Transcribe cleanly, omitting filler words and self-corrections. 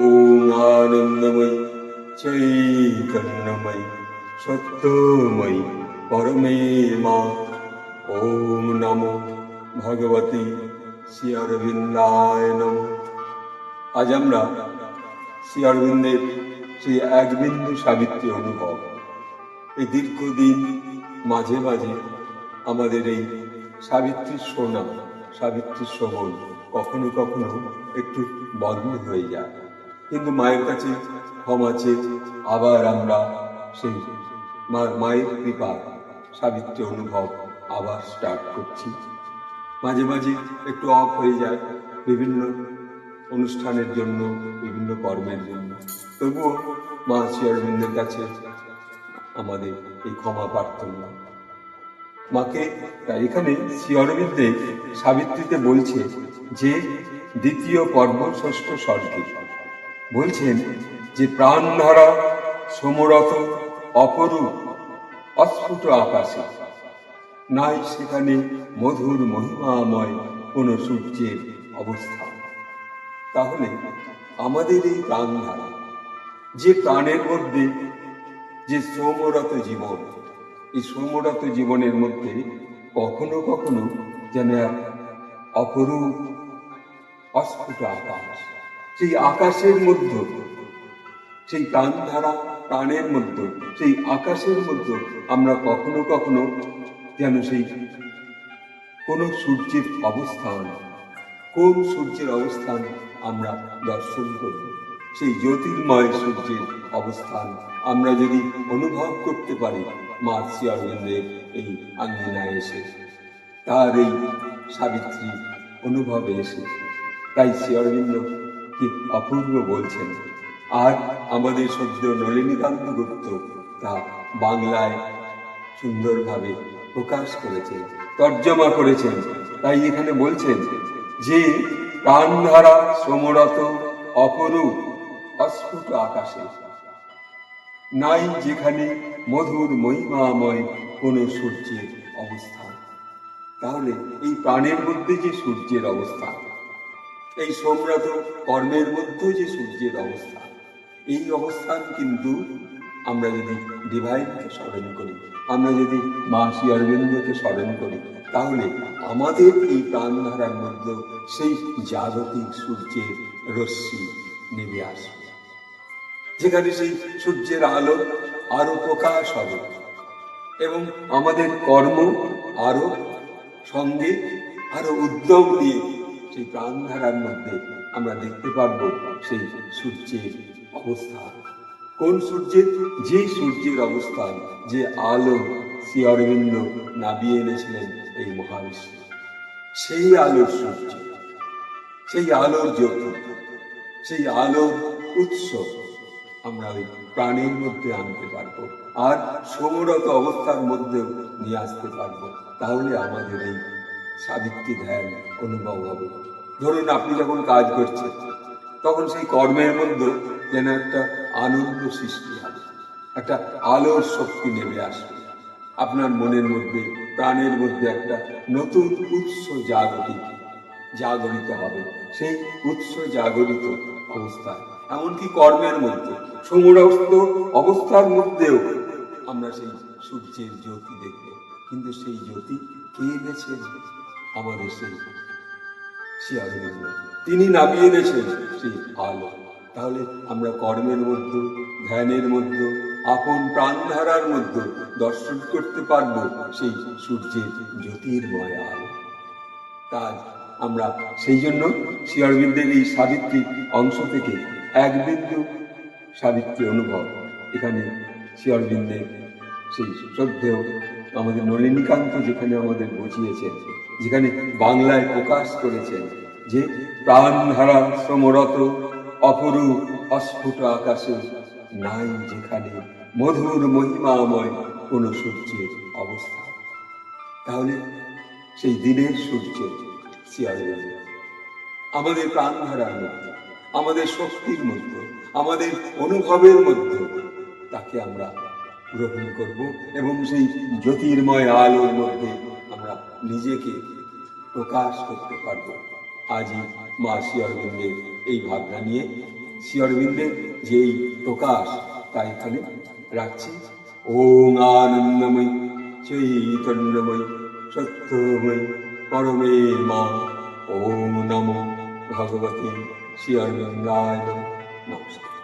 ओम आनंदमयी चैतन्यमयी सत्यमयी परमे मां। ओम नमो भगवती শ্রী অরবিন্দায় নমঃ। আজ আমরা শ্রী অরবিন্দের সেই একবিন্দু সাবিত্রী অনুভব, এই দীর্ঘদিন মাঝে মাঝে আমাদের এই সাবিত্রীর শোনা, সাবিত্রীর শ্রবণ কখনো কখনো একটু বন্ধ হয়ে যায়, কিন্তু মায়ের কাছে ক্ষমা চেয়ে আবার আমরা সেই মায়ের কৃপা সাবিত্রী অনুভব আবার স্টার্ট করছি। মাঝে মাঝে একটু অফ হয়ে যায় বিভিন্ন অনুষ্ঠানের জন্য, বিভিন্ন কর্মের জন্য, তবুও মা শ্রী অরবিন্দের কাছে আমাদের এই ক্ষমা প্রার্থনা। মাকে তাই এখানে শ্রী অরবিন্দে সাবিত্রীতে বলছে যে দ্বিতীয় পর্ব ষষ্ঠ সর্গে বলছেন যে প্রাণধারা সমরত অপরূপ অস্ফুট আকাশে নাই সেখানে মধুর মহিমাময় কোন সূর্যের অবস্থান। তাহলে আমাদের এই প্রাণধারা, যে প্রাণের মধ্যে যে শ্রমরত জীবন, এই শ্রমরত জীবনের মধ্যে কখনো কখনো যেন এক অপরূপ অস্ফুট আকাশ, সেই আকাশের মধ্যে, সেই প্রাণধারা প্রাণের মধ্যে, সেই আকাশের মধ্যে আমরা কখনো কখনো যেন সেই কোন সূর্যের অবস্থান, কোন সূর্যের অবস্থান আমরা দর্শন করব, সেই জ্যোতির্ময় সূর্যের অবস্থান আমরা যদি অনুভব করতে পারি মা শ্রী অরবিন্দের এই আঙ্গিনায় এসে, তার এই সাবিত্রী অনুভবে এসে, তাই শ্রী অরবিন্দ কি অপূর্ব বলছেন। আর আমাদের সদ্য নলিনীকান্ত গুপ্ত তা বাংলায় সুন্দরভাবে প্রকাশ করেছেন, তর্জমা করেছেন। তাই এখানে বলছেন যে প্রাণধারা সমরত অপরূপ অস্ফুট আকাশে নাই যেখানে মধুর মহিমাময় কোন সূর্যের অবস্থান। তাহলে এই প্রাণের মধ্যে যে সূর্যের অবস্থান, এই সমরত কর্মের মধ্যে যে সূর্যের অবস্থান, এই অবস্থান কিন্তু আমরা যদি ডিভাইনকে স্মরণ করি, আমরা যদি মা শ্রী অরবিন্দকে স্মরণ করি, তাহলে আমাদের এই প্রাণধারার মধ্যে সেই জাগতিক সূর্যের রশ্মি নেমে আসবে, যেখানে সেই সূর্যের আলো আরো প্রকাশ হবে এবং আমাদের কর্ম আরো সঙ্গে আরো উদ্যম দিয়ে সেই প্রাণধারার মধ্যে আমরা দেখতে পারবো সেই সূর্যের অবস্থান। কোন সূর্যের? যে সূর্যের অবস্থান, যে আলো শ্রী অরবিন্দ নামিয়ে এনেছিলেন এই মহাবিশ্বে, সেই আলোর সূর্য, সেই আলোর জ্যোতি, সেই আলোর উৎস আমরা ওই প্রাণের মধ্যে আনতে পারবো আর সমরত অবস্থার মধ্যেও নিয়ে আসতে পারবো। তাহলে আমাদের এই সাবিত্রী ধ্যান অনুভব হবে। ধরুন আপনি যখন কাজ করছেন, তখন সেই কর্মের মধ্যে যেন একটা আনন্দ সৃষ্টি হবে, একটা আলোর শক্তি নেমে আসবে আপনার মনের মধ্যে, প্রাণের মধ্যে একটা নতুন উৎস জাগরিত হবে। সেই উৎস জাগরিত অবস্থায়, এমনকি কর্মের মধ্যে সমরস্ত অবস্থার মধ্যেও আমরা সেই সূর্যের জ্যোতি দেখব। কিন্তু সেই জ্যোতি কে এনেছেন? আমাদের সেই শ্রী অরবিন্দ, তিনি নামিয়ে এনেছেন সেই আলো। তাহলে আমরা কর্মের মধ্যে, ধ্যানের মধ্যে, আপন প্রাণধারার মধ্যে দর্শন করতে পারবো সেই সূর্যের জ্যোতির্ময় আলো। তাই আমরা সেই জন্য শ্রী অরবিন্দের এই সাবিত্রী অংশ থেকে এক বিন্দু সাবিত্রী অনুভব এখানে শ্রী অরবিন্দের সেই শ্রদ্ধেয় আমাদের নলিনীকান্ত যেখানে আমাদের বুঝিয়েছেন, যেখানে বাংলায় প্রকাশ করেছেন যে প্রাণধারা সমরত অপরূপ অস্ফুট আকাশে নাই যেখানে মধুর মহিমাময় কোন সূর্যের অবস্থা। তাহলে সেই দিনের সূর্য শ্রী অরবিন্দ আমাদের প্রাণধারার মধ্যে, আমাদের শক্তির মধ্যে, আমাদের অনুভবের মধ্যে তাকে আমরা গ্রহণ করব এবং সেই জ্যোতির্ময় আলোর মধ্যে আমরা নিজেকে প্রকাশ করতে পারব। আজই মা শ্রী অরবিন্দের এই ভাবনা নিয়ে শ্রী অরবিন্দের যেই প্রকাশ তা এখানে রাখছি। ওম আনন্দময়ী চৈতন্যময়ী সত্যময়ী পরমে মা। ওম নমো ভগবতী শ্রী অরবিন্দায় নমঃ। নমস্কার।